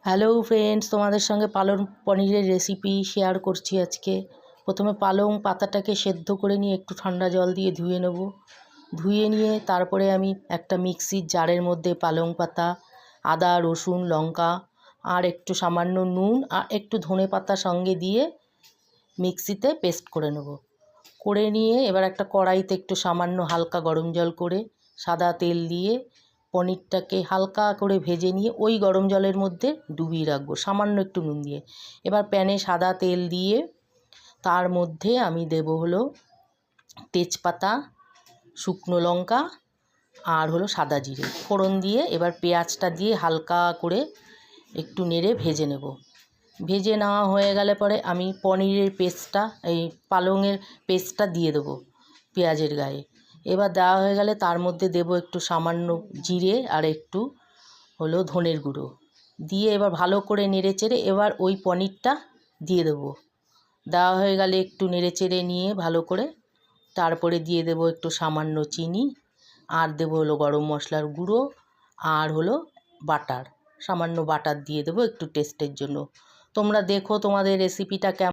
Hello friends, তোমাদের সঙ্গে পালং পনিরের রেসিপি শেয়ার করছি আজকে। প্রথমে পালং পাতাটাকে সেদ্ধ করে নিয়ে একটু ঠান্ডা জল দিয়ে ধুয়ে নেব। ধুয়ে নিয়ে তারপরে আমি একটা মিক্সির জারের মধ্যে পালং পাতা, আদা, রসুন, লঙ্কা আর একটু সামান্য নুন আর একটু ধনে পাতা সঙ্গে দিয়ে মিক্সিতে পেস্ট করে নেব। করে নিয়ে এবার একটা কড়াইতে একটু সামান্য হালকা গরম জল করে সাদা তেল দিয়ে পনিরটাকে হালকা করে ভেজে নিয়ে ওই গরম জলের মধ্যে ডুবিয়ে রাখবো সামান্য একটু নুন দিয়ে। এবার প্যানে সাদা তেল দিয়ে তার মধ্যে আমি দেব হলো তেজপাতা, শুকনো লঙ্কা আর হলো সাদা জিরে ফোড়ন দিয়ে এবার পেঁয়াজটা দিয়ে হালকা করে একটু নেড়ে ভেজে নেব। ভেজে নেওয়া হয়ে গেলে পরে আমি পনিরের পেস্টটা, এই পালংয়ের পেস্টটা দিয়ে দেবো পেঁয়াজের গায়ে। এবার দেওয়া হয়ে গেলে তার মধ্যে দেব একটু সামান্য জিরে আর একটু হলো ধনের গুঁড়ো দিয়ে এবার ভালো করে নেড়েচেড়ে এবার ওই পনিরটা দিয়ে দেবো। দেওয়া হয়ে গেলে একটু নেড়েচেড়ে নিয়ে ভালো করে তারপরে দিয়ে দেব একটু সামান্য চিনি আর দেবো হলো গরম মশলার গুঁড়ো আর হলো বাটার, সামান্য বাটার দিয়ে দেবো একটু টেস্টের জন্য। তোমরা দেখো তোমাদের রেসিপিটা কেমন।